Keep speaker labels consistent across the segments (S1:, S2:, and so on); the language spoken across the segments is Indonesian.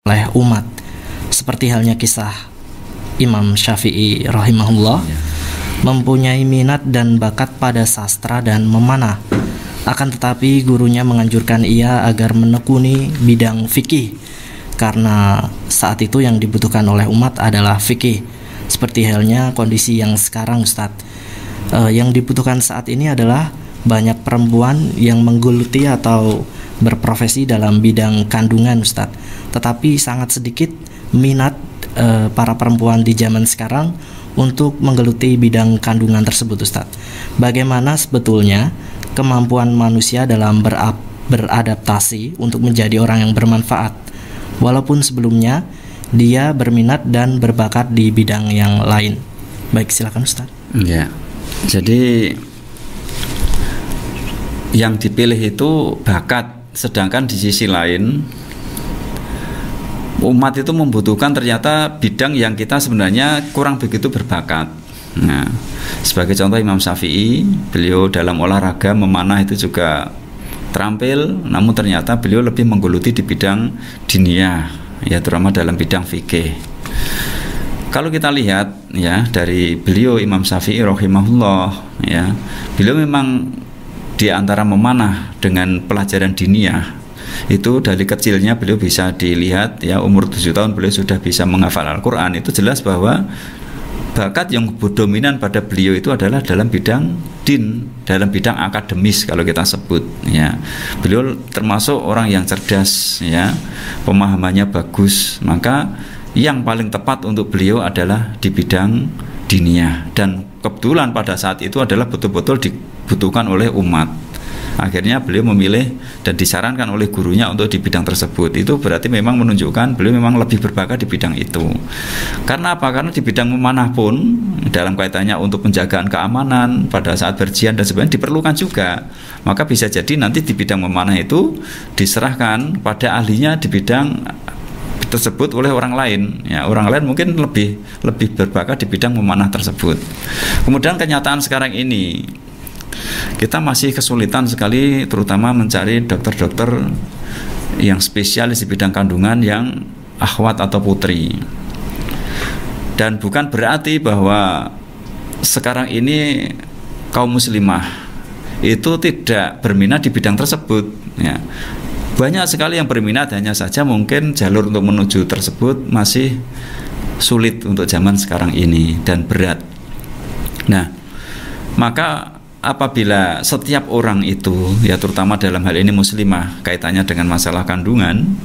S1: oleh umat, seperti halnya kisah Imam Syafi'i rahimahullah, mempunyai minat dan bakat pada sastra dan memanah. Akan tetapi gurunya menganjurkan ia agar menekuni bidang fikih, karena saat itu yang dibutuhkan oleh umat adalah fikih. Seperti halnya kondisi yang sekarang, Ustadz. Yang dibutuhkan saat ini adalah banyak perempuan yang menggeluti atau berprofesi dalam bidang kandungan, Ustadz. Tetapi sangat sedikit minat para perempuan di zaman sekarang untuk menggeluti bidang kandungan tersebut, Ustadz. Bagaimana sebetulnya kemampuan manusia dalam beradaptasi untuk menjadi orang yang bermanfaat, walaupun sebelumnya dia berminat dan berbakat di bidang yang lain? Baik, silakan Ustadz.
S2: Ya, jadi yang dipilih itu bakat, sedangkan di sisi lain umat itu membutuhkan ternyata bidang yang kita sebenarnya kurang begitu berbakat. Nah, sebagai contoh Imam Syafi'i, beliau dalam olahraga memanah itu juga terampil, namun ternyata beliau lebih menggeluti di bidang diniyah, ya terutama dalam bidang fikih. Kalau kita lihat ya dari beliau Imam Syafi'i rahimahullah, ya beliau memang di antara memanah dengan pelajaran diniyah itu dari kecilnya beliau bisa dilihat, ya umur 7 tahun beliau sudah bisa menghafal Al-Quran. Itu jelas bahwa bakat yang dominan pada beliau itu adalah dalam bidang din, dalam bidang akademis kalau kita sebut, ya. Beliau termasuk orang yang cerdas, ya, pemahamannya bagus. Maka yang paling tepat untuk beliau adalah di bidang diniyah, dan kebetulan pada saat itu adalah betul-betul dibutuhkan oleh umat. Akhirnya beliau memilih dan disarankan oleh gurunya untuk di bidang tersebut. Itu berarti memang menunjukkan beliau memang lebih berbakat di bidang itu. Karena apa? Karena di bidang memanah pun dalam kaitannya untuk penjagaan keamanan pada saat berjian dan sebagainya diperlukan juga. Maka bisa jadi nanti di bidang memanah itu diserahkan pada ahlinya di bidang tersebut oleh orang lain, ya orang lain mungkin lebih berbakat di bidang memanah tersebut. Kemudian kenyataan sekarang ini kita masih kesulitan sekali, terutama mencari dokter-dokter yang spesialis di bidang kandungan yang akhwat atau putri. Dan bukan berarti bahwa sekarang ini kaum muslimah itu tidak berminat di bidang tersebut, ya. Banyak sekali yang berminat, hanya saja mungkin jalur untuk menuju tersebut masih sulit untuk zaman sekarang ini dan berat. Nah, maka apabila setiap orang itu, ya terutama dalam hal ini muslimah, kaitannya dengan masalah kandungan,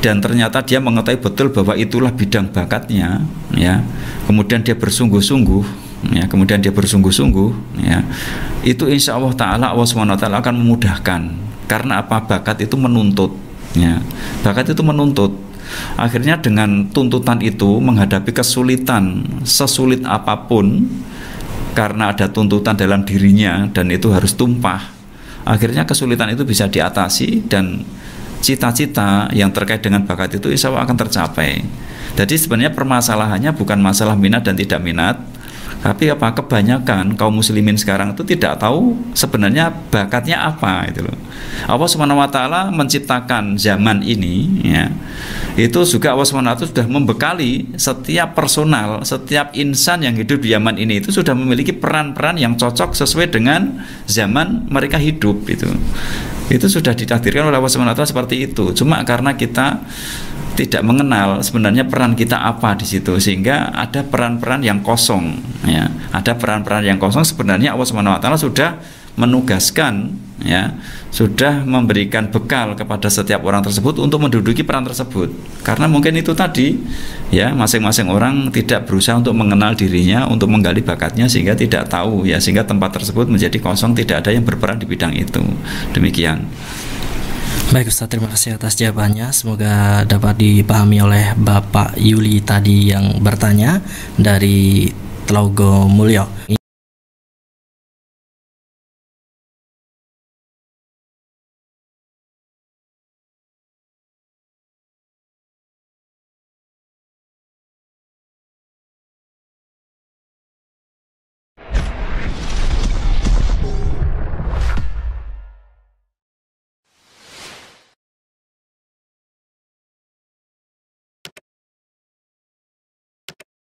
S2: dan ternyata dia mengetahui betul bahwa itulah bidang bakatnya, ya, kemudian dia bersungguh-sungguh, ya, ya, itu insya Allah Ta'ala Allah SWT akan memudahkan. Karena apa? Bakat itu menuntut, ya, bakat itu menuntut. Akhirnya dengan tuntutan itu menghadapi kesulitan sesulit apapun, karena ada tuntutan dalam dirinya dan itu harus tumpah, akhirnya kesulitan itu bisa diatasi dan cita-cita yang terkait dengan bakat itu insya Allah akan tercapai. Jadi sebenarnya permasalahannya bukan masalah minat dan tidak minat, tapi apa, kebanyakan kaum muslimin sekarang itu tidak tahu sebenarnya bakatnya apa, itu loh. Allah Subhanahu wa taala menciptakan zaman ini, ya. Itu juga Allah Subhanahu wa taala sudah membekali setiap personal, setiap insan yang hidup di zaman ini itu sudah memiliki peran-peran yang cocok sesuai dengan zaman mereka hidup itu. Itu sudah ditakdirkan oleh Allah Subhanahu wa taala seperti itu. Cuma karena kita tidak mengenal sebenarnya peran kita apa di situ, sehingga ada peran-peran yang kosong, ya. Ada peran-peran yang kosong, sebenarnya Allah Subhanahu wa taala sudah menugaskan, ya, sudah memberikan bekal kepada setiap orang tersebut untuk menduduki peran tersebut. Karena mungkin itu tadi, ya, masing-masing orang tidak berusaha untuk mengenal dirinya, untuk menggali bakatnya, sehingga tidak tahu, ya, sehingga tempat tersebut menjadi kosong, tidak ada yang berperan di bidang itu. Demikian.
S1: Baik Ustaz, terima kasih atas jawabannya. Semoga dapat dipahami oleh Bapak Yuli tadi yang bertanya dari Telogo Mulyo.